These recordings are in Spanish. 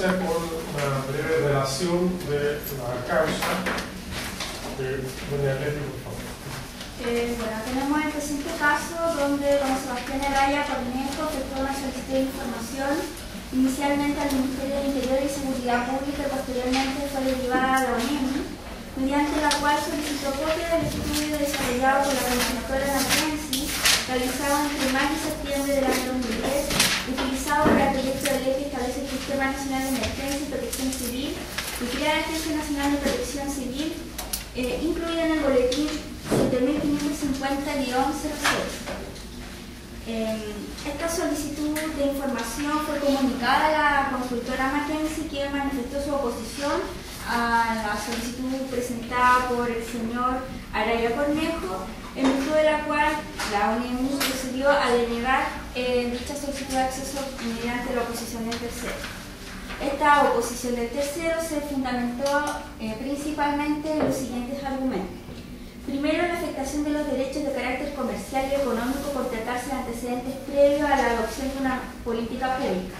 por una breve relación de la causa de doña Leti, por favor. Bueno, tenemos el presente caso donde don Sebastián Araya Cornejo efectuó una solicitud de información inicialmente al Ministerio de Interior y Seguridad Pública y posteriormente fue derivada a la ONEMI, mediante la cual solicitó copia del estudio desarrollado por la consultora Mackenzie, realizado entre mayo y septiembre del año 2010, utilizado para el proyecto de ley que establece el Sistema Nacional de Emergencia y Protección Civil y crea la Agencia Nacional de Protección Civil, incluida en el boletín 7550-06. Esta solicitud de información fue comunicada a la consultora Mackenzie, que manifestó su oposición a la solicitud presentada por el señor Araya Cornejo, en virtud de la cual la ONEMI procedió a denegar dicha solicitud de acceso mediante la oposición del tercero. Esta oposición del tercero se fundamentó principalmente en los siguientes argumentos. Primero, la afectación de los derechos de carácter comercial y económico por tratarse de antecedentes previos a la adopción de una política pública.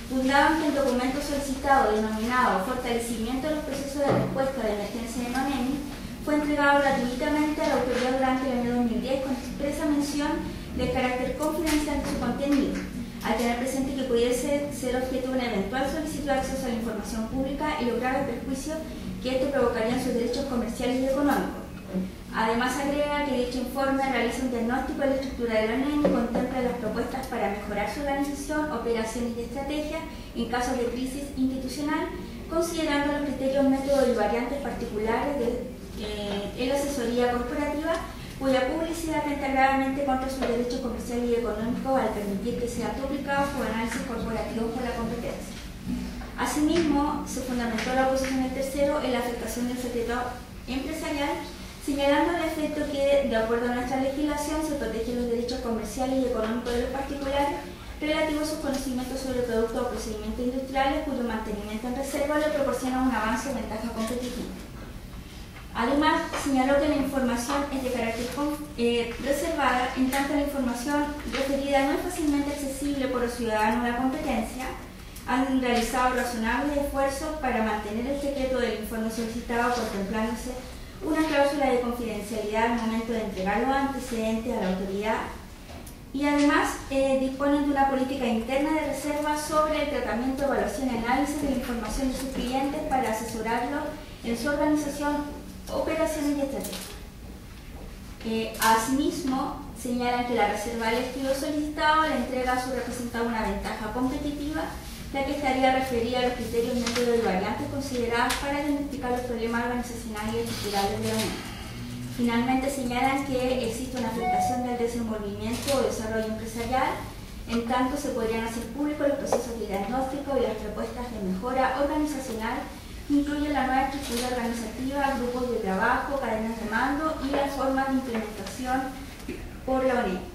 Fundado en que el documento solicitado denominado Fortalecimiento de los procesos de respuesta de emergencia en ONEMI fue entregado gratuitamente a la autoridad durante el año 2010 con expresa mención del carácter confidencial de su contenido, al tener presente que pudiese ser objeto de una eventual solicitud de acceso a la información pública y los graves perjuicios que esto provocaría en sus derechos comerciales y económicos. Además, agrega que dicho informe realiza un diagnóstico de la estructura de la ONEMI y contempla las propuestas para mejorar su organización, operaciones y estrategias en casos de crisis institucional, considerando los criterios, métodos y variantes particulares en la asesoría corporativa, cuya publicidad atenta gravemente contra sus derechos comerciales y económicos al permitir que sean duplicados por análisis corporativos por la competencia. Asimismo, se fundamentó la oposición del tercero en la afectación del secreto empresarial, señalando al efecto que, de acuerdo a nuestra legislación, se protegen los derechos comerciales y económicos de los particulares relativos a sus conocimientos sobre productos o procedimientos industriales cuyo mantenimiento en reserva le proporciona un avance o ventaja competitiva. Además, señaló que la información es de carácter reservada, en tanto la información referida no es fácilmente accesible por los ciudadanos de la competencia, han realizado razonables esfuerzos para mantener el secreto del informe solicitado, contemplándose una cláusula de confidencialidad al momento de entregar los antecedentes a la autoridad, y además disponen de una política interna de reserva sobre el tratamiento, evaluación y análisis de la información de sus clientes para asesorarlos en su organización, operaciones y estrategias. Asimismo, señalan que la reserva del estudio solicitado le entrega a su representado una ventaja competitiva, ya que estaría referida a los criterios, métodos y variantes consideradas para identificar los problemas organizacionales y estructurales de la ONEMI. Finalmente, señalan que existe una afectación del desenvolvimiento o desarrollo empresarial, en tanto se podrían hacer públicos los procesos de diagnóstico y las propuestas de mejora organizacional, incluyen la nueva estructura organizativa, grupos de trabajo, cadenas de mando y las formas de implementación por la ONEMI.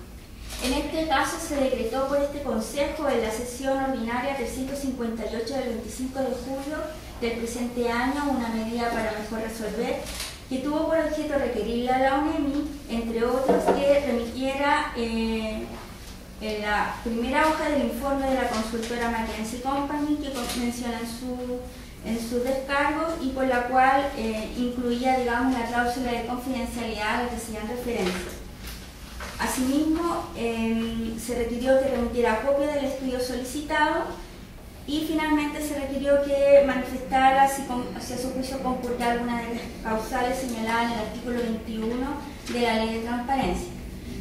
En este caso se decretó por este Consejo en la sesión ordinaria 358 del 25 de julio del presente año una medida para mejor resolver que tuvo por objeto requerirle a la ONEMI, entre otros, que remitiera en la primera hoja del informe de la consultora Mackenzie Company, que menciona en sus descargos y por la cual incluía, digamos, la cláusula de confidencialidad a la que se dan referencia. Asimismo, se requirió que remitiera copia del estudio solicitado y finalmente se requirió que manifestara si a su juicio concurría alguna de las causales señaladas en el artículo 21 de la Ley de Transparencia.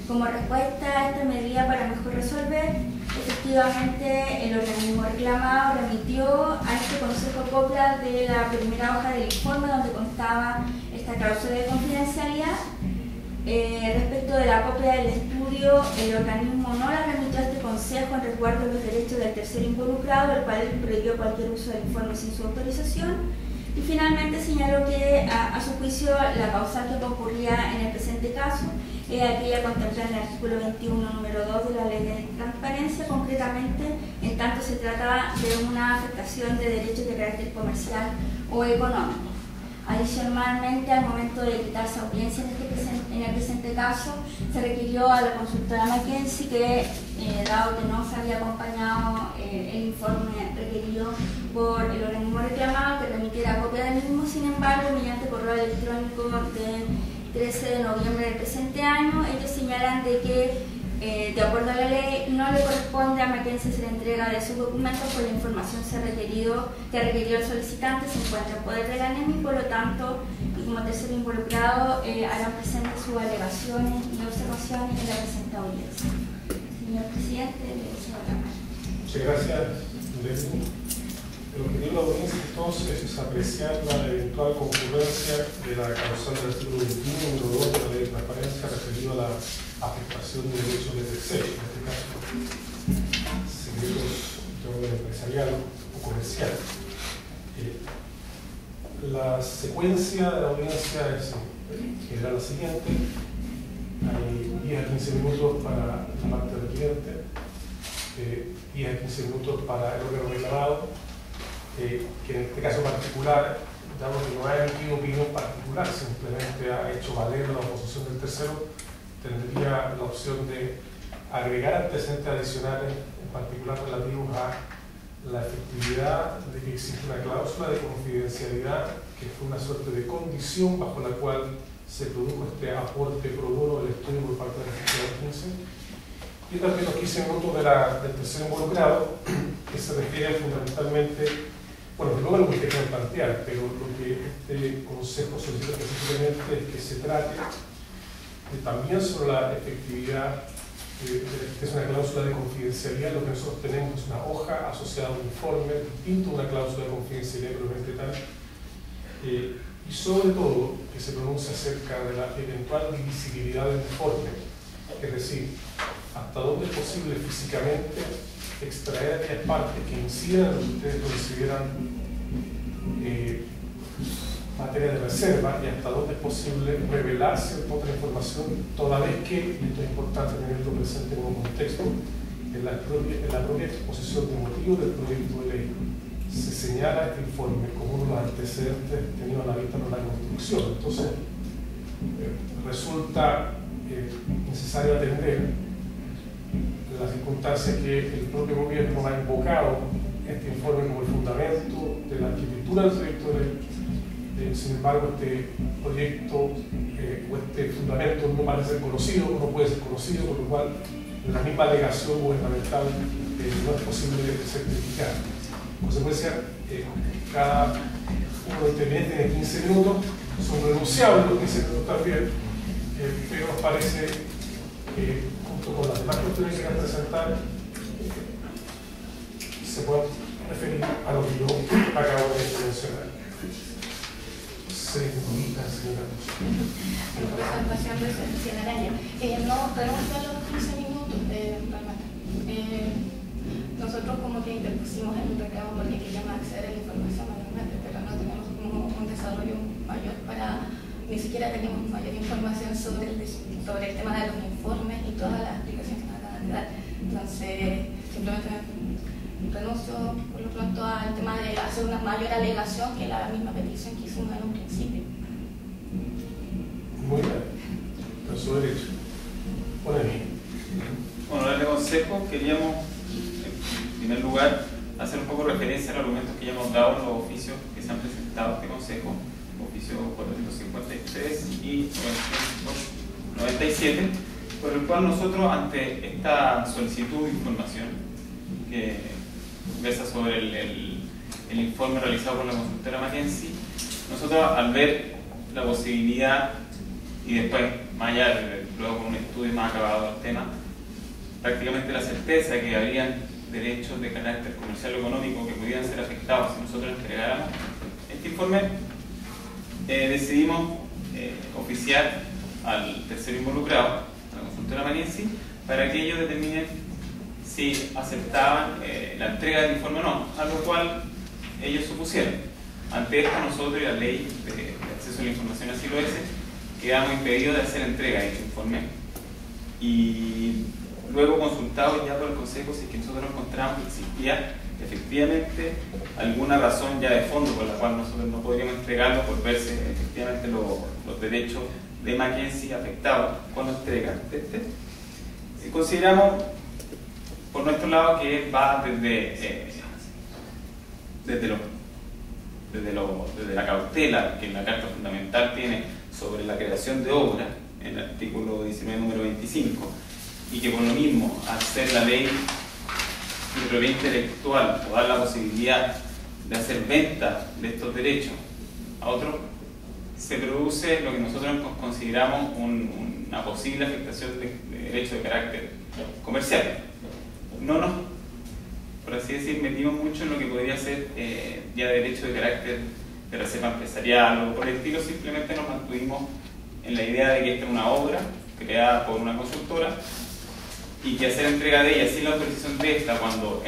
Como respuesta a esta medida para mejor resolver, efectivamente el organismo reclamado remitió a este Consejo copia de la primera hoja del informe donde constaba esta cláusula de confidencialidad. Respecto de la copia del estudio, el organismo no la remitió a este Consejo en resguardo de los derechos del tercero involucrado, el cual prohibió cualquier uso del informe sin su autorización, y finalmente señaló que a su juicio la causal que concurría en el presente caso es aquella contemplada en el artículo 21, número 2 de la Ley de Transparencia, concretamente en tanto se trataba de una afectación de derechos de carácter comercial o económico. Adicionalmente, al momento de quitarse audiencia en el presente caso, se requirió a la consultora McKinsey que, dado que no se había acompañado el informe requerido por el organismo reclamado, que remitiera copia del mismo. Sin embargo, mediante correo electrónico del 13 de noviembre del presente año, ellos señalan de que, de acuerdo a la ley, no le corresponde a McKinsey hacer entrega de sus documentos, pues la información que requirió el solicitante se encuentra en poder de la ANEMI, por lo tanto, y como tercero involucrado, harán presentes sus alegaciones y observaciones en la presente audiencia. Señor presidente, le cedo la mano. Muchas gracias, Leslie. El objetivo de la audiencia entonces es apreciar la eventual concurrencia de la causal del artículo 21, número 2 de la Ley de Transparencia referido a la afectación de derechos de terceros, en este caso secretos de orden empresarial o comercial. La secuencia de la audiencia era la siguiente: hay 10 a 15 minutos para la parte del cliente, 10 a 15 minutos para el órgano reclamado, que en este caso particular, dado que no ha emitido opinión particular, simplemente ha hecho valer la oposición del tercero, tendría la opción de agregar antecedentes adicionales, en particular relativos a la efectividad de que existe una cláusula de confidencialidad que fue una suerte de condición bajo la cual se produjo este aporte pro bono del estudio por parte de la Agencia 15, y también los 15 minutos del tercero involucrado, que se refieren fundamentalmente, bueno, de luego lo que quieren plantear, pero lo que este consejo solicita específicamente es que se trate también sobre la efectividad que es una cláusula de confidencialidad. Lo que nosotros tenemos es una hoja asociada a un informe, distinto a una cláusula de confidencialidad propiamente tal, y sobre todo que se pronuncie acerca de la eventual divisibilidad del informe, es decir, hasta dónde es posible físicamente extraer aquellas partes que incidan en lo que ustedes consideran materia de reserva, y hasta dónde es posible revelar cierta otra información, toda vez que, y esto es importante tenerlo presente como contexto, en la propia exposición de motivos del proyecto de ley se señala este informe como uno de los antecedentes tenidos a la vista por la construcción. Entonces, resulta necesario atender la circunstancia que el propio gobierno ha invocado este informe como el fundamento de la arquitectura del proyecto de ley. Sin embargo, este proyecto o este fundamento no parece ser conocido, o no puede ser conocido, por lo cual la misma alegación gubernamental no es posible certificar. En consecuencia, cada uno de intervenientes tiene 15 minutos, son renunciables los 15 minutos también, pero nos parece que junto con las demás cuestiones que hay que presentar se puede referir a lo que yo acabo de mencionar. No podemos hacer los 15 minutos nosotros como que interpusimos el reclamo porque queríamos acceder a la información mayormente, pero no tenemos como un desarrollo mayor ni siquiera tenemos mayor información sobre el tema de los informes y todas las explicaciones que nos acaban de dar. Entonces, simplemente renuncio por lo pronto al tema de hacer una mayor alegación que la misma petición que hicimos en un principio. Muy bien, a su derecho. Honorable Consejo, queríamos en primer lugar hacer un poco referencia a los argumentos que ya hemos dado en los oficios que se han presentado a este Consejo, oficio 453 y 97, por el cual nosotros, ante esta solicitud de información que versa sobre el informe realizado por la consultora McKinsey, nosotros al ver la posibilidad y después, más allá, luego con un estudio más acabado del tema, prácticamente la certeza de que habrían derechos de carácter comercial o económico que pudieran ser afectados si nosotros entregáramos este informe, decidimos oficiar al tercero involucrado, a la consultora McKinsey, para que ellos determinen si aceptaban la entrega del informe o no, a lo cual ellos supusieron. Ante esto, nosotros y la ley de acceso a la información así lo es, quedamos impedidos de hacer entrega de este informe, y luego consultados ya por el Consejo si es que nosotros encontramos que existía efectivamente alguna razón ya de fondo por la cual nosotros no podríamos entregarlo por verse efectivamente los derechos de Mackenzie afectados con la entrega de este. Consideramos por nuestro lado que va desde la cautela que la Carta Fundamental tiene sobre la creación de obra en el artículo 19, número 25, y que por lo mismo, al ser la ley de propiedad intelectual o dar la posibilidad de hacer venta de estos derechos a otros, se produce lo que nosotros consideramos una posible afectación de derechos de carácter comercial. No nos, por así decir, metimos mucho en lo que podría ser ya derecho de carácter de reserva empresarial o por el estilo, simplemente nos mantuvimos en la idea de que esta es una obra creada por una consultora y que hacer entrega de ella sin la autorización de esta, cuando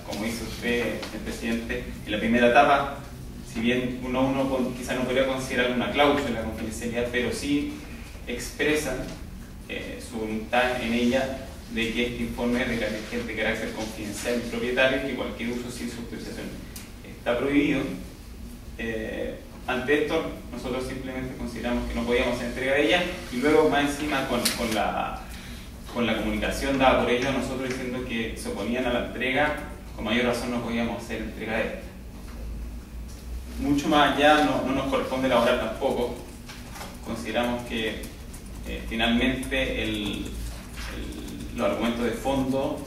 como dice usted, el presidente, en la primera etapa, si bien uno quizá no podría considerar una cláusula de confidencialidad, pero sí expresan su voluntad en ella de que este informe es de carácter confidencial y propietario, y que cualquier uso sin su autorización está prohibido. Ante esto, nosotros simplemente consideramos que no podíamos hacer entrega de ella, y luego más encima con la comunicación dada por ellos, nosotros diciendo que se oponían a la entrega, con mayor razón no podíamos hacer entrega de esta. Mucho más allá no nos corresponde elaborar tampoco. Consideramos que finalmente los argumentos de fondo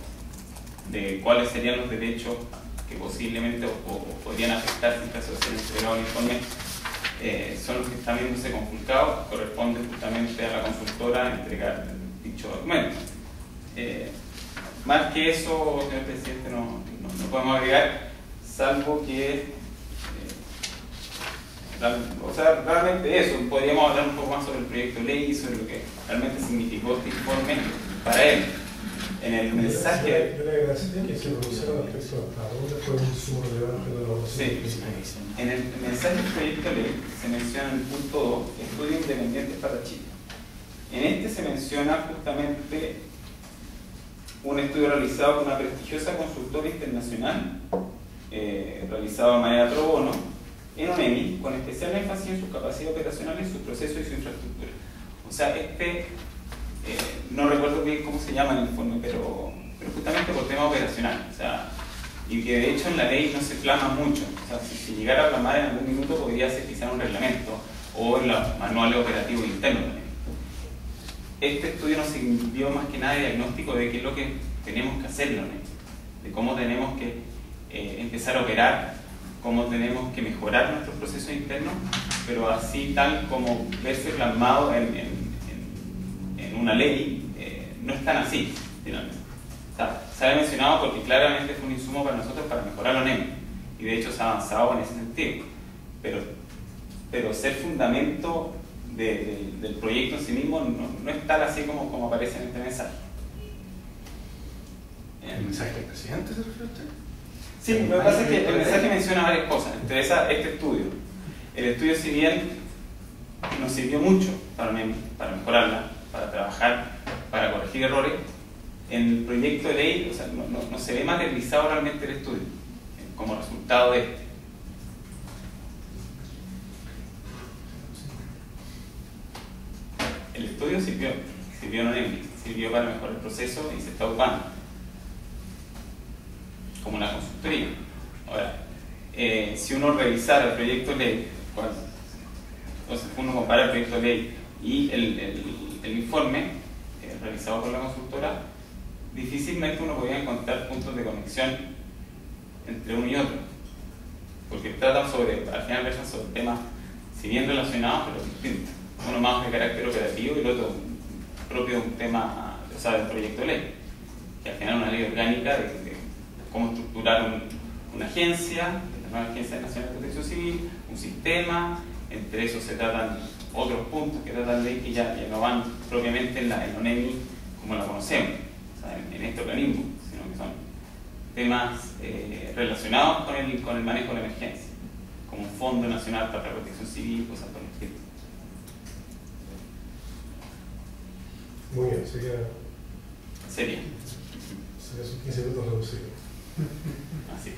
de cuáles serían los derechos que posiblemente o podrían afectarse en caso de ser entregado el informe son los que están viéndose conculcados. Corresponde justamente a la consultora entregar dicho documento. Más que eso, señor presidente, no podemos agregar, salvo que realmente eso. Podríamos hablar un poco más sobre el proyecto de ley y sobre lo que realmente significó este informe para él. En el mensaje... Yo le agradecería que se pronunciara respecto a dónde fue un insumo relevante de la evaluación. Sí. En el mensaje del proyecto de ley se menciona en el punto 2, estudios independientes para Chile. En este se menciona justamente un estudio realizado por una prestigiosa consultora internacional, realizado de manera pro bono, en ONEMI, con especial énfasis en sus capacidades operacionales, sus procesos y su infraestructura. O sea, no recuerdo bien cómo se llama en el informe, pero justamente por tema operacional. O sea, y que de hecho en la ley no se clama mucho. O sea, si llegara a clamar en algún minuto podría ser quizá un reglamento o en los manuales operativos internos también. Este estudio nos sirvió más que nada de diagnóstico de qué es lo que tenemos que hacer, de cómo tenemos que empezar a operar, cómo tenemos que mejorar nuestros procesos internos, pero así tal como verse plasmado en una ley, no es tan así, finalmente. O sea, se ha mencionado porque claramente fue un insumo para nosotros para mejorar la ONEMI, y de hecho se ha avanzado en ese sentido, pero ser fundamento del proyecto en sí mismo no es tal así como aparece en este mensaje. ¿El mensaje del presidente se refiere a usted? Sí, lo que pasa es que el mensaje menciona varias cosas, entre esas este estudio. El estudio, si bien nos sirvió mucho para mejorarla, para trabajar, para corregir errores, en el proyecto de ley, o sea, no se ve materializado realmente el estudio como resultado de este. El estudio sirvió para mejorar el proceso y se está ocupando como una consultoría. Ahora, si uno revisara el proyecto de ley, entonces uno compara el proyecto de ley y el informe realizado por la consultora, difícilmente uno podría encontrar puntos de conexión entre uno y otro, porque tratan al final versan sobre temas si bien relacionados pero distintos, uno más de carácter operativo y el otro propio de un tema, o sea, del proyecto de ley, que al final es una ley orgánica de cómo estructurar una agencia, la nueva Agencia Nacional de Protección Civil, un sistema. Entre eso se tratan otros puntos que tratan de que ya no van propiamente en la ONEMI como la conocemos, o sea, en este organismo, sino que son temas relacionados con el manejo de la emergencia, como un Fondo Nacional para la Protección Civil, cosas por el estilo. Muy bien, sería Sería. sus 15 minutos reducidos. Así.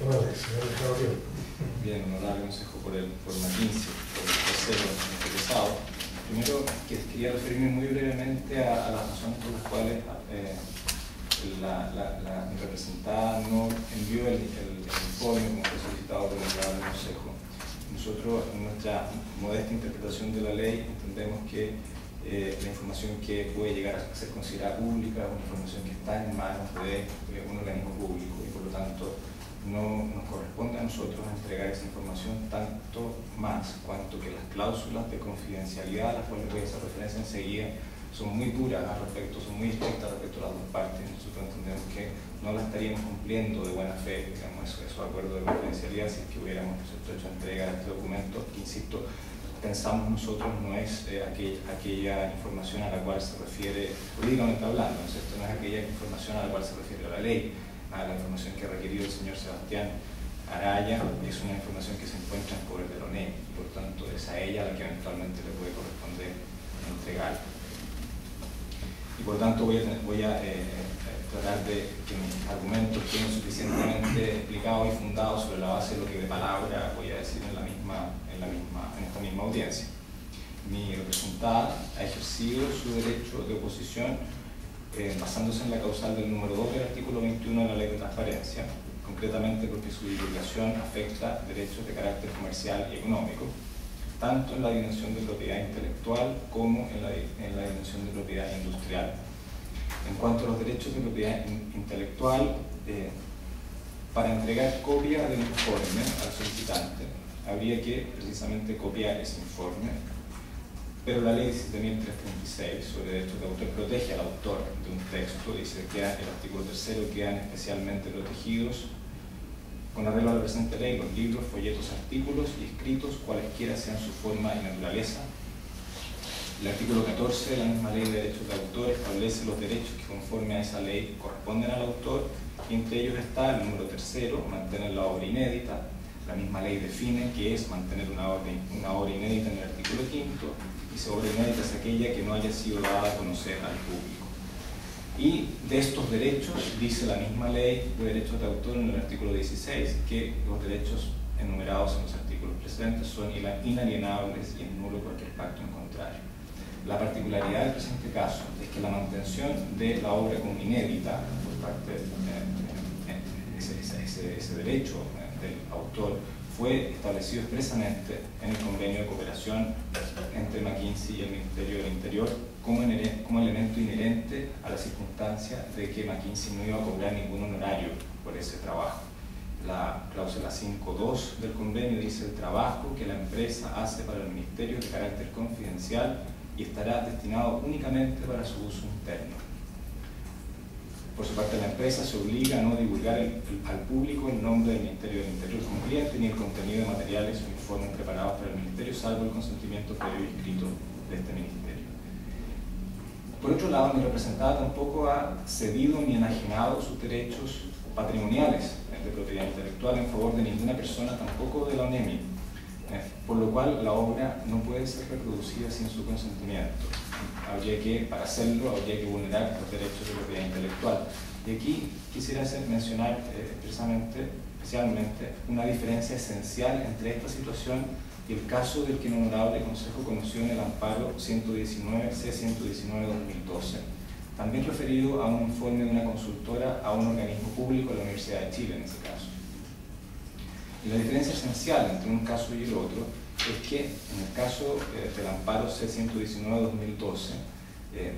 Bien, honorable consejo por McKinsey, por el tercero interesado. Primero, quería referirme muy brevemente a las razones por las cuales la representada no envió el informe como fue solicitado por el honorable consejo. Nosotros, en nuestra modesta interpretación de la ley, entendemos que la información que puede llegar a ser considerada pública es una información que está en manos de un organismo público y por lo tanto no nos corresponde a nosotros entregar esa información tanto más cuanto que las cláusulas de confidencialidad a las cuales voy a hacer referencia enseguida son muy duras al respecto, son muy estrictas respecto a las dos partes. Nosotros entendemos que no la estaríamos cumpliendo de buena fe, digamos, esos acuerdos de confidencialidad si es que hubiéramos hecho entrega de este documento, que insisto, pensamos nosotros no es aquella información a la cual se refiere, jurídicamente hablando, ¿no es cierto? No es aquella información a la cual se refiere la ley, a la información que ha requerido el señor Sebastián Araya, es una información que se encuentra en poder de la ONEM, y por tanto es a ella a la que eventualmente le puede corresponder entregar. Y por tanto voy a tratar de que mis argumentos queden suficientemente explicados y fundados sobre la base de lo que de palabra voy a decir en esta misma audiencia. Mi representada ha ejercido su derecho de oposición basándose en la causal del número 2 del artículo 21 de la Ley de Transparencia, concretamente porque su divulgación afecta derechos de carácter comercial y económico, tanto en la dimensión de propiedad intelectual como en la dimensión de propiedad industrial. En cuanto a los derechos de propiedad intelectual, para entregar copia del informe al solicitante, habría que precisamente copiar ese informe, pero la ley 17.336 sobre derechos de autor protege al autor de un texto, dice que el artículo 3 quedan especialmente protegidos con arreglo a la presente ley los libros, folletos, artículos y escritos, cualesquiera sean su forma y naturaleza. El artículo 14 de la misma ley de derechos de autor establece los derechos que conforme a esa ley corresponden al autor, y entre ellos está el número 3, mantener la obra inédita. La misma ley define qué es mantener una obra inédita en el artículo 5, y esa obra inédita es aquella que no haya sido dada a conocer al público. Y de estos derechos dice la misma ley de derechos de autor en el artículo 16 que los derechos enumerados en los artículos precedentes son inalienables y es nulo cualquier pacto en contrario. La particularidad del presente caso es que la mantención de la obra como inédita por parte de ese derecho del autor fue establecido expresamente en el convenio de cooperación entre McKinsey y el Ministerio del Interior como elemento inherente a la circunstancia de que McKinsey no iba a cobrar ningún honorario por ese trabajo. La cláusula 5.2 del convenio dice: el trabajo que la empresa hace para el Ministerio es de carácter confidencial y estará destinado únicamente para su uso interno. Por su parte, la empresa se obliga a no divulgar al público el nombre del Ministerio del Interior como cliente ni el contenido de materiales o informes preparados para el Ministerio, salvo el consentimiento previo y escrito de este Ministerio. Por otro lado, mi representada tampoco ha cedido ni enajenado sus derechos patrimoniales de propiedad intelectual en favor de ninguna persona, tampoco de la ONEMI, por lo cual la obra no puede ser reproducida sin su consentimiento. Para hacerlo, habría que vulnerar los derechos de propiedad intelectual. Y aquí quisiera mencionar especialmente una diferencia esencial entre esta situación y el caso del que el Honorable Consejo conoció en el amparo C-119-2012, también referido a un informe de una consultora a un organismo público de la Universidad de Chile en ese caso. Y la diferencia esencial entre un caso y el otro es que en el caso del amparo C-119-2012,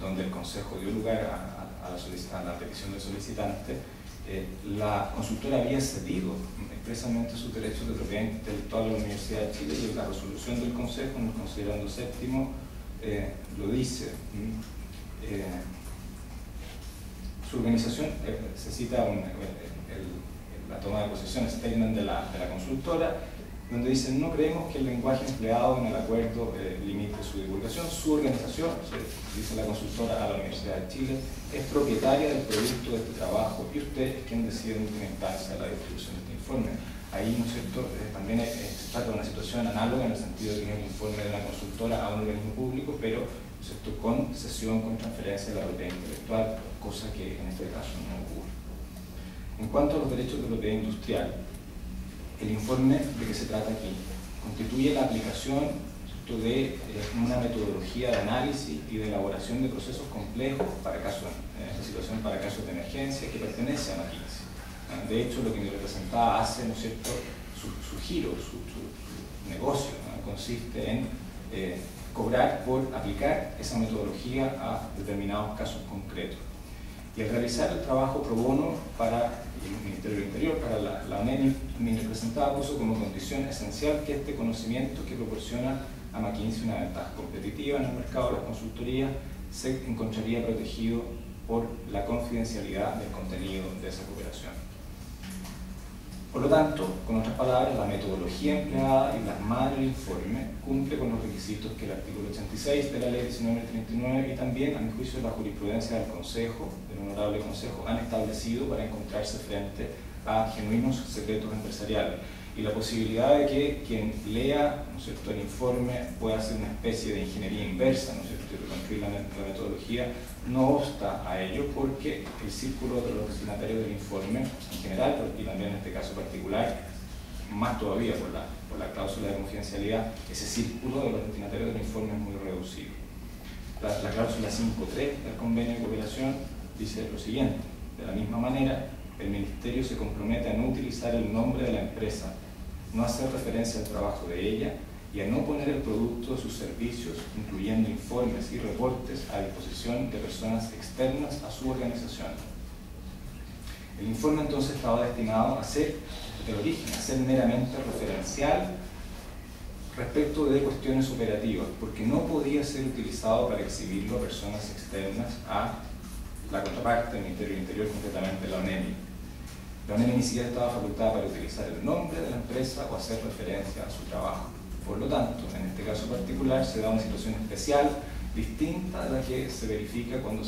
donde el Consejo dio lugar a la petición del solicitante, la consultora había cedido expresamente sus derechos de propiedad intelectual a la Universidad de Chile, y la resolución del Consejo, en el considerando séptimo, lo dice. Su organización, se cita la toma de posesión, statement de la consultora, donde dicen: no creemos que el lenguaje empleado en el acuerdo limite su divulgación. Su organización, dice la consultora a la Universidad de Chile, es propietaria del producto de este trabajo y usted es quien decide en última instancia la distribución de este informe. Ahí, ¿no es cierto?, también se trata de una situación análoga en el sentido de que es un informe de una consultora a un organismo público, pero, ¿no es cierto?, con cesión, con transferencia de la propiedad intelectual, cosa que en este caso no ocurre. En cuanto a los derechos de propiedad industrial, el informe de que se trata aquí constituye la aplicación de una metodología de análisis y de elaboración de procesos complejos para casos, en esta situación para casos de emergencia, que pertenece a McKinsey. De hecho, lo que mi representada hace, ¿no es cierto?, su giro, su negocio, ¿no?, consiste en cobrar por aplicar esa metodología a determinados casos concretos. Y al realizar el trabajo pro bono para el Ministerio del Interior, para la ONEMI, mi representada puso como condición esencial que este conocimiento que proporciona a McKinsey una ventaja competitiva en el mercado de las consultorías se encontraría protegido por la confidencialidad del contenido de esa cooperación. Por lo tanto, con otras palabras, la metodología empleada y plasmada en el informe cumple con los requisitos que el artículo 86 de la Ley 1939 y también, a mi juicio, la jurisprudencia del Consejo, del Honorable Consejo, han establecido para encontrarse frente a genuinos secretos empresariales. Y la posibilidad de que quien lea, ¿no es cierto?, el informe pueda hacer una especie de ingeniería inversa, ¿no es cierto?, y reconstruir la metodología, no obsta a ello porque el círculo de los destinatarios del informe, en general, y también en este caso particular, más todavía por la cláusula de confidencialidad, ese círculo de los destinatarios del informe es muy reducido. La cláusula 5.3 del convenio de cooperación dice lo siguiente: de la misma manera, el Ministerio se compromete a no utilizar el nombre de la empresa, no hacer referencia al trabajo de ella y a no poner el producto de sus servicios, incluyendo informes y reportes, a disposición de personas externas a su organización. El informe entonces estaba destinado a ser, de origen, a ser meramente referencial respecto de cuestiones operativas, porque no podía ser utilizado para exhibirlo a personas externas a la contraparte del Ministerio del Interior, concretamente la ONEMI. La ONEMI ni siquiera estaba facultada para utilizar el nombre de la empresa o hacer referencia a su trabajo. Por lo tanto, en este caso particular se da una situación especial, distinta de la que se verifica cuando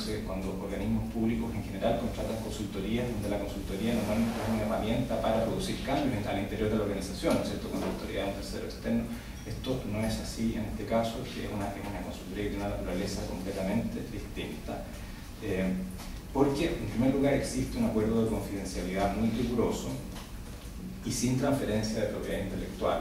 organismos públicos en general contratan consultorías, donde la consultoría normalmente es una herramienta para producir cambios al interior de la organización, ¿no es cierto?, con la autoridad de un tercero externo. Esto no es así en este caso, que es una consultoría que tiene una naturaleza completamente distinta. Porque, en primer lugar, existe un acuerdo de confidencialidad muy riguroso y sin transferencia de propiedad intelectual.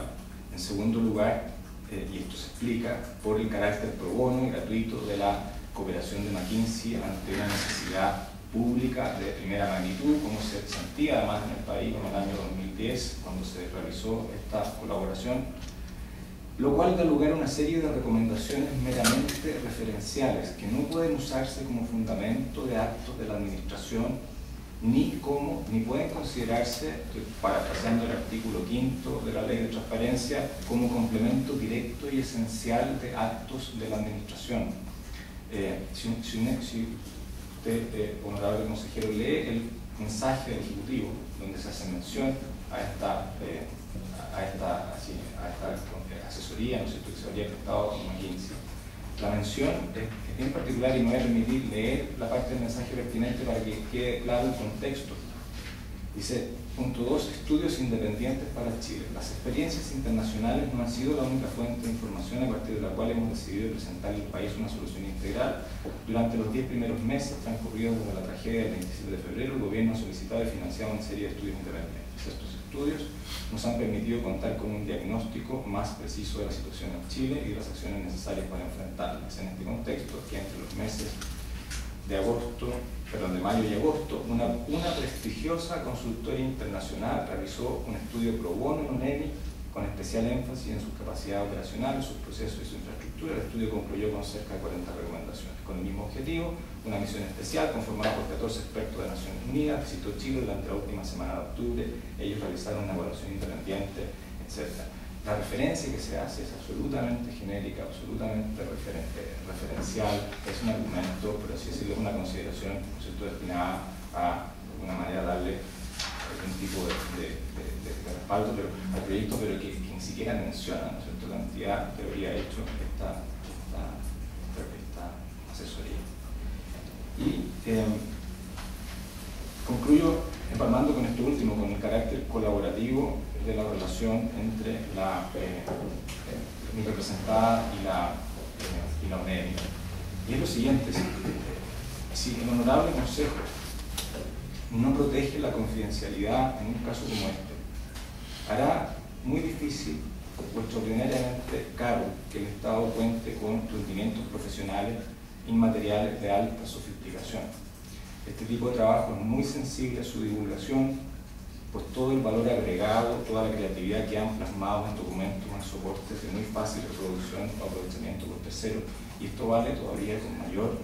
En segundo lugar, y esto se explica por el carácter pro bono y gratuito de la cooperación de McKinsey ante una necesidad pública de primera magnitud, como se sentía además en el país en el año 2010, cuando se realizó esta colaboración, lo cual da lugar a una serie de recomendaciones meramente referenciales que no pueden usarse como fundamento de actos de la administración ni pueden considerarse, parafraseando el artículo 5 de la Ley de Transparencia, como complemento directo y esencial de actos de la administración. Si usted, honorable consejero, lee el mensaje del Ejecutivo, donde se hace mención a esta asesoría, ¿no es cierto?, que se habría prestado con McKinsey. La mención es bien particular y me voy a permitir leer la parte del mensaje pertinente para que quede claro el contexto. Dice, punto 2, estudios independientes para Chile. Las experiencias internacionales no han sido la única fuente de información a partir de la cual hemos decidido presentar al país una solución integral. Durante los 10 primeros meses transcurridos desde la tragedia del 27 de febrero, el gobierno ha solicitado y financiado una serie de estudios independientes. Estos estudios nos han permitido contar con un diagnóstico más preciso de la situación en Chile y de las acciones necesarias para enfrentarlas. En este contexto, que entre los meses de mayo y agosto, una prestigiosa consultoría internacional realizó un estudio pro bono en ONEMI con especial énfasis en sus capacidades operacionales, sus procesos y su infraestructura. El estudio concluyó con cerca de 40 recomendaciones. Con el mismo objetivo, una misión especial conformada por 14 expertos de Naciones Unidas visitó Chile durante la última semana de octubre. Ellos realizaron una evaluación independiente, etc. La referencia que se hace es absolutamente genérica, absolutamente referencial, es un argumento, pero así decirlo, es una consideración, ¿no es cierto?, destinada a, de alguna manera, darle algún tipo de respaldo al proyecto, pero que ni siquiera menciona, ¿no es cierto?, la entidad que habría hecho esta asesoría. Y concluyo empalmando con esto último, con el carácter colaborativo de la relación entre mi representada y la ONEMI. Y es lo siguiente, si el Honorable Consejo no protege la confidencialidad en un caso como este, hará muy difícil o extraordinariamente caro que el Estado cuente con rendimientos profesionales inmateriales de alta sofisticación. Este tipo de trabajo es muy sensible a su divulgación, pues todo el valor agregado, toda la creatividad que han plasmado en documentos, en soportes de muy fácil reproducción o aprovechamiento por terceros, y esto vale todavía con mayor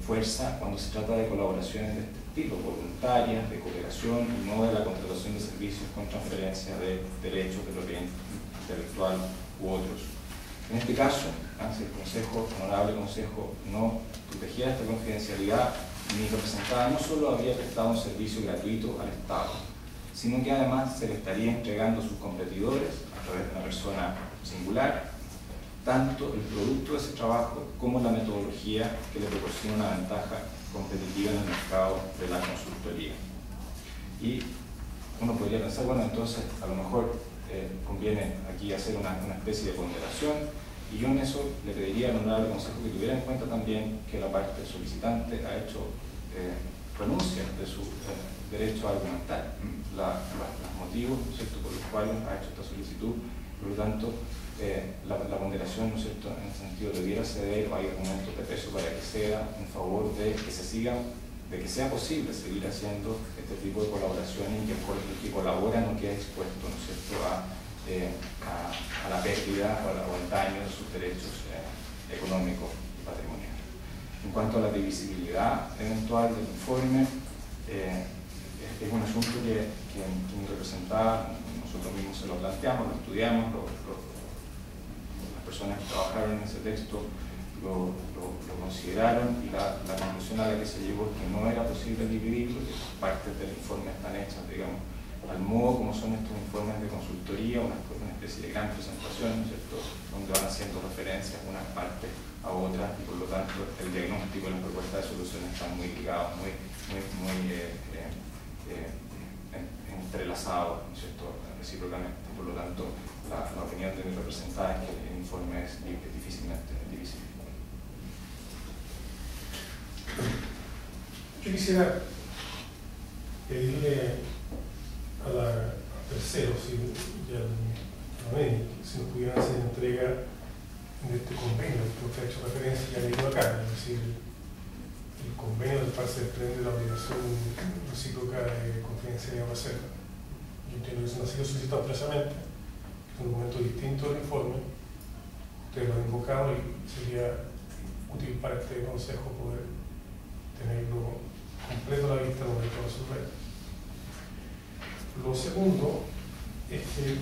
fuerza cuando se trata de colaboraciones de este estilo, voluntarias, de cooperación, y no de la contratación de servicios con transferencia de derechos de propiedad intelectual u otros. En este caso, si el Consejo, el Honorable Consejo, no protegiera esta confidencialidad, mi representada no solo habría prestado un servicio gratuito al Estado, sino que además se le estaría entregando a sus competidores, a través de una persona singular, tanto el producto de ese trabajo como la metodología que le proporciona una ventaja competitiva en el mercado de la consultoría. Y uno podría pensar, bueno, entonces a lo mejor conviene aquí hacer una especie de ponderación, y yo en eso le pediría al Honorable Consejo que tuviera en cuenta también que la parte solicitante ha hecho renuncia de su derecho a argumentar los motivos, ¿no es cierto?, por los cuales ha hecho esta solicitud. Por lo tanto, la ponderación, ¿no es cierto?, en el sentido debiera ceder, o hay argumentos de peso para que ceda en favor de que se siga, de que sea posible seguir haciendo este tipo de colaboraciones, y que el que colabora no quede expuesto, ¿no es cierto?, a la pérdida o al daño de sus derechos económicos y patrimoniales. En cuanto a la divisibilidad eventual del informe, es un asunto que mi representada, nosotros mismos se lo planteamos, lo estudiamos, las personas que trabajaron en ese texto lo consideraron, y la conclusión a la que se llegó es que no era posible dividirlo, que partes del informe están hechas, digamos, al modo como son estos informes de consultoría, una especie de gran presentación, ¿no es cierto?, donde van haciendo referencias unas partes a otras, y por lo tanto el diagnóstico y las propuestas de solución están muy ligados, muy entrelazados, ¿no es cierto?, recíprocamente. Por lo tanto, la opinión de mi representada es que el informe es difícilmente divisible. Yo quisiera pedirle a terceros y a si nos pudieran hacer entrega de este convenio que ha hecho referencia y ha leído acá, es decir, el convenio del cual se desprende la obligación recíproca de confidencialidad o reserva. Yo entiendo que eso no ha sido solicitado expresamente, es un documento distinto del informe, ustedes lo han invocado y sería útil para este consejo poder tenerlo completo a la vista al momento de resolver. Lo segundo es que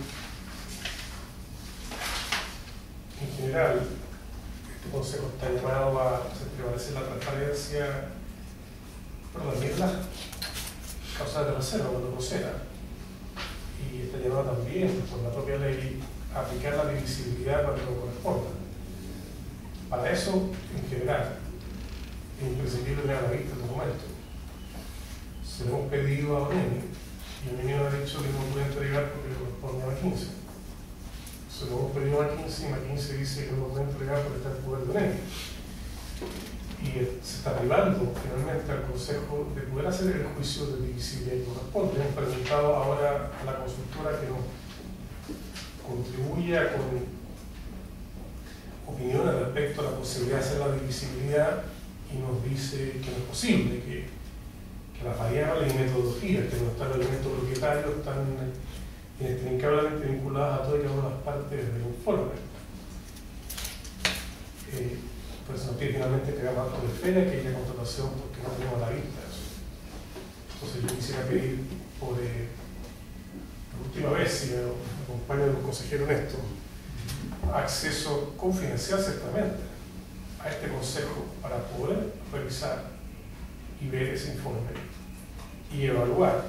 en general este consejo está llamado a hacer prevalecer la transparencia, pero también las causas de reserva cuando proceda, y está llamado también por la propia ley a aplicar la divisibilidad cuando corresponda. Para eso, en general, es imprescindible tener a la vista el documento. Se lo hemos pedido a ONEMI, y el ministro ha dicho que no puede entregar porque le corresponde a McKinsey. Se lo hemos pedido a McKinsey, y McKinsey dice que no lo puede entregar porque está en poder de ONEMI. Y se está privando finalmente al Consejo de poder hacer el juicio de divisibilidad que corresponde. Hemos preguntado ahora a la consultora que nos contribuya con opiniones respecto a la posibilidad de hacer la divisibilidad, y nos dice que no es posible, que las variables y metodologías que no están en el elemento propietario están inextricablemente vinculadas a todas y cada una de las partes del informe. Por eso nos pide finalmente que hagamos acto de fe de aquella contratación, porque no tenemos a la vista eso. Entonces yo quisiera pedir por última vez, si me acompaña el consejero en esto, acceso confidencial ciertamente a este consejo para poder revisar y ver ese informe y evaluar,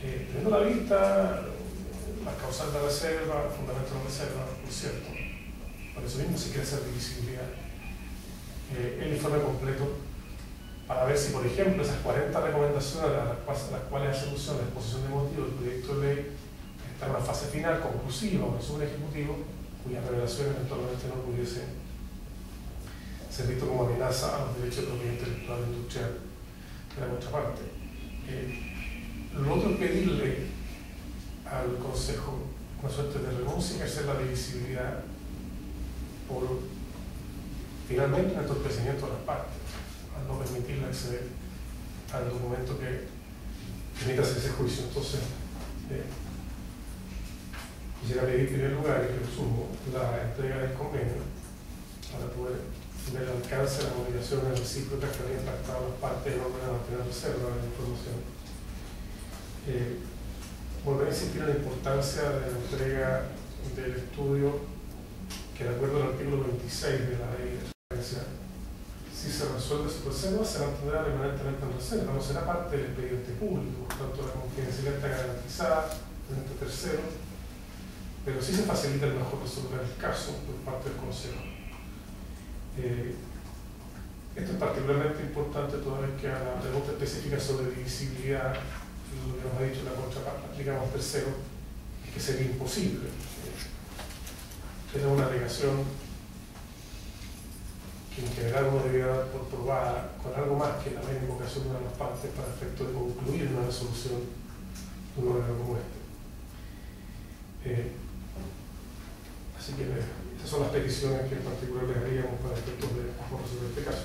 teniendo a la vista las causas de reserva, los fundamentos de reserva, por cierto. Por eso mismo se quiere hacer divisibilidad. El informe completo para ver si, por ejemplo, esas 40 recomendaciones a las cuales hace alusión la exposición de motivos del proyecto de ley está en una fase final, conclusiva o resumen ejecutivo, cuyas revelaciones eventualmente no pudiesen ser visto como amenaza a los derechos de propiedad intelectual e industrial de la contraparte. Lo otro es pedirle al Consejo una suerte de renuncia y hacer la divisibilidad por finalmente un entorpecimiento de las partes, al no permitirle acceder al documento que necesita hacer ese juicio. Entonces, quisiera pedir en primer lugar y resumo la entrega del convenio para poder ver el alcance de las obligaciones recíprocas que habían impactado a las partes y no puedan mantener reserva de la información. Volver a insistir en la importancia de la entrega del estudio que, de acuerdo al artículo 26 de la ley de transparencia, si se resuelve su reserva, se mantendrá permanentemente en reserva, no será parte del expediente público, por tanto la confidencialidad está garantizada frente a terceros, pero sí se facilita el mejor resolver el caso por parte del Consejo. Esto es particularmente importante toda vez que a la pregunta específica sobre divisibilidad, lo que nos ha dicho la contraparte, aplicamos tercero, es que sería imposible. Era una alegación que en general uno debería dar por probada con algo más que la mera invocación de una de las partes para efecto de concluir una resolución de un órgano como este. Así que esas son las peticiones que en particular les haríamos para efectos de resolver este caso.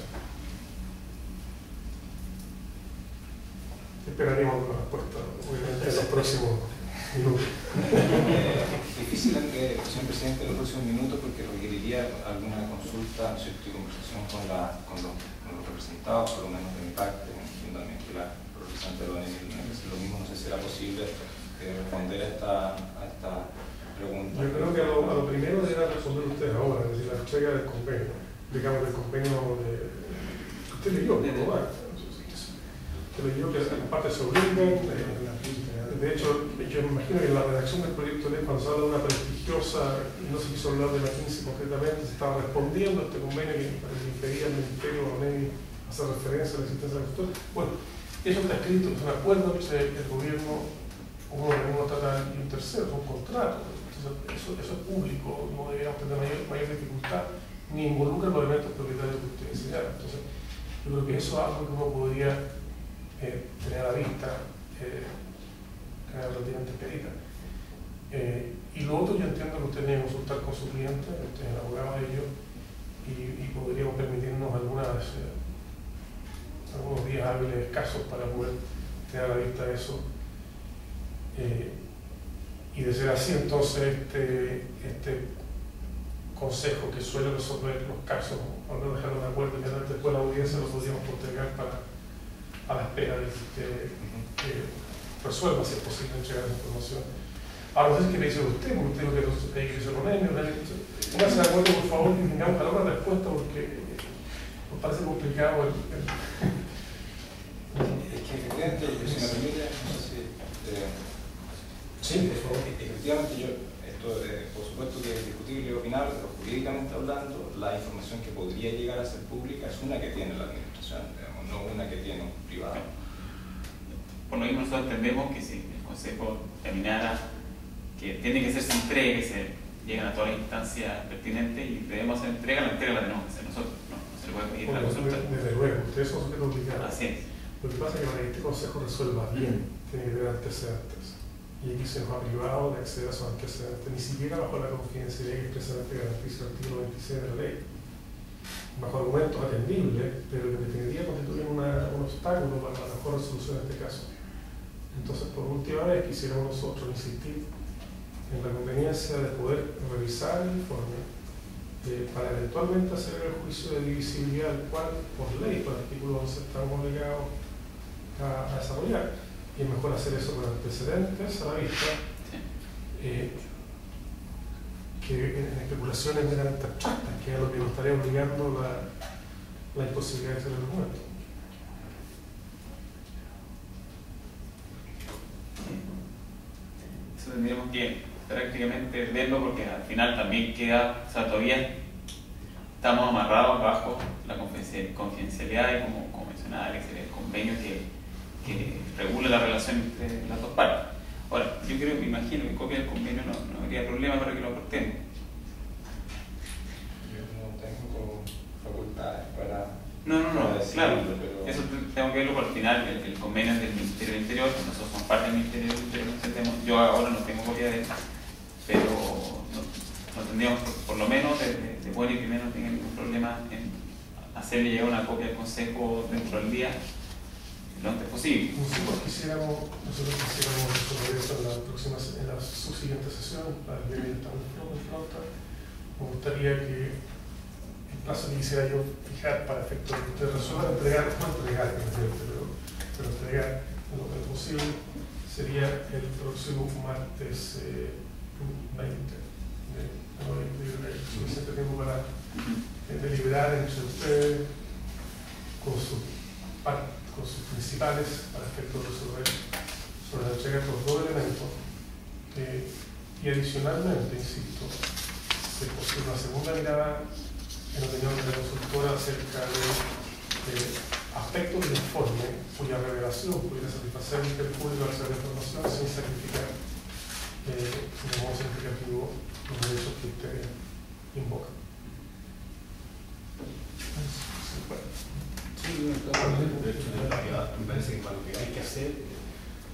Esperaríamos una respuesta, obviamente, en los próximos minutos. Difícil, señor presidente, en los próximos minutos porque requeriría alguna consulta, ¿cierto?, y conversación con los representados, por lo menos de mi parte, fundamentalmente la representante de la ONU. Lo mismo, no sé si será posible responder a esta pregunta. Yo creo que a lo primero deberán responder ustedes ahora, es decir, la entrega del convenio, digamos, del convenio usted leyó, que leyó que las partes se obligan. De hecho, yo me imagino que en la redacción del proyecto de ley, cuando se habla de una prestigiosa, y no se quiso hablar de la 15 concretamente, se estaba respondiendo a este convenio que impedía al Ministerio o a NEMI hacer referencia a la existencia de la cuestión. Bueno, eso está escrito, es un acuerdo entre el gobierno, un organismo estatal y un tercero, es un contrato. Entonces, eso es público, no deberíamos tener mayor dificultad, ni involucra los elementos propietarios que ustedes señalan. Entonces, yo creo que eso es algo que uno podría tener a la vista, relativamente expedita. Y lo otro, yo entiendo que usted tiene que consultar con su cliente, usted es el abogado de ellos, y podríamos permitirnos algunos días hábiles escasos para poder tener a la vista eso. Y de ser así, entonces este consejo que suele resolver los casos, al no dejarlo de acuerdo, y después la audiencia lo podríamos postergar a la espera de que resuelva, si es posible, entregar la información. Ahora, no sé qué me dice usted, porque usted dijo que hay que irse con él. Póngase de acuerdo, por favor, que tengamos alguna respuesta, porque nos parece complicado Es que efectivamente, si me permite, no sé si... sí, por favor. Efectivamente, esto por supuesto que es discutible y opinable, pero jurídicamente hablando, la información que podría llegar a ser pública es una que tiene la administración, digamos, no una que tiene un privado. Por lo mismo, nosotros entendemos que si el Consejo terminara que tiene que hacerse entrega, que se llegan a todas las instancias pertinentes y debemos hacer entrega, la entrega la tenemos que hacer nosotros, no se le puede pedir a la consulta. Desde luego, ustedes son sujetos obligados. Así es. Lo que pasa es que para que este Consejo resuelva bien, tiene que tener antecedentes. Y aquí se nos ha privado de acceder a esos antecedentes, ni siquiera bajo la confidencialidad que expresamente garantiza el artículo 26 de la ley. Bajo argumentos atendibles, pero que en definitiva constituyen un obstáculo para la mejor resolución de este caso. Entonces, por última vez, quisiéramos nosotros insistir en la conveniencia de poder revisar el informe para eventualmente hacer el juicio de divisibilidad, el cual, por ley, por el artículo 11, estamos obligados a desarrollar. Y es mejor hacer eso con antecedentes a la vista, que en especulaciones meramente abstractas, que es lo que nos estaría obligando la imposibilidad de hacer el documento. Eso tendríamos que prácticamente verlo, porque al final también queda, o sea, todavía estamos amarrados bajo la confidencialidad y como mencionaba Alex, el convenio que regula la relación entre las dos partes. Ahora, yo creo, me imagino que copia del convenio no habría problema para que lo aportemos. Yo no tengo facultades para No, decirlo, claro, pero... eso tengo que verlo con al final el convenio es del Ministerio del Interior, nosotros somos parte del Ministerio del Interior, entendemos. Yo ahora no tengo copia de él, pero no tendríamos, por lo menos de bueno y primero, no tenga ningún problema en hacerle llegar una copia al Consejo dentro del día lo antes posible. Nosotros quisiéramos resolver eso en la subsiguiente sesión, para el día de pronto. Me gustaría que el plazo que quisiera yo fijar para efectos de que usted resuelva entregar lo que es posible, sería el próximo martes 20 de noviembre, suficiente tiempo para deliberar entre ustedes con sus principales para efectos de resolver sobre la entrega de estos dos elementos. Y adicionalmente, insisto, se posee una segunda mirada en opinión de la consultora acerca de aspectos del informe cuya revelación pudiera satisfacer el público al acceder a la información sin sacrificar de modo significativo los derechos que ustedes invocan. Sí, de hecho, me parece que para lo que hay que hacer,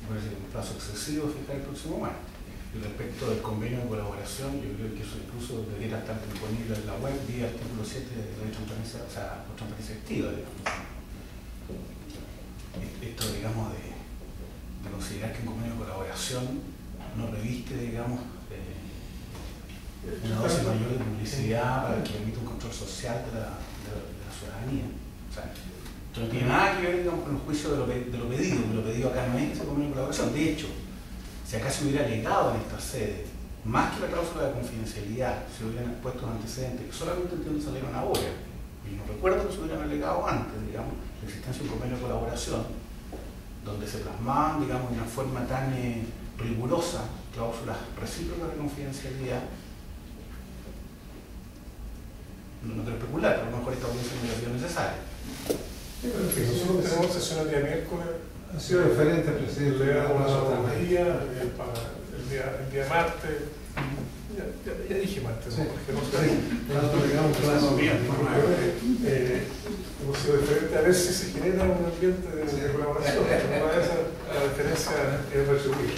me parece que es un plazo excesivo fijar el próximo martes. Y respecto del convenio de colaboración, yo creo que eso incluso debería estar disponible en la web vía artículo 7 de la ley de transparencia, o sea, por transparencia activa, digamos. Esto, digamos, de considerar que un convenio de colaboración no reviste, digamos, una dosis mayor de publicidad para que permita un control social de la ciudadanía. O sea, esto no tiene nada que ver, digamos, con el juicio de lo pedido acá no es ese convenio de colaboración. De hecho, si acá se hubiera alegado en esta sede, más que la cláusula de confidencialidad, se hubieran puesto antecedentes que solamente entiendo salieron ahora, y no recuerdo que se hubieran alegado antes, digamos, la existencia de un convenio de colaboración, donde se plasmaban, digamos, de una forma tan rigurosa cláusulas recíprocas de confidencialidad. No quiero especular, pero a lo mejor esta audiencia no hubiera sido necesaria. Sí, pero en fin, nosotros tenemos sesión el día miércoles. Ha sido referente, presidente. Le damos una día, el día martes. Ya dije martes, sí. ¿no? Porque no sé. Hemos sido diferentes a ver si se genera un ambiente de colaboración. Una de esas, la diferencia es retribuir.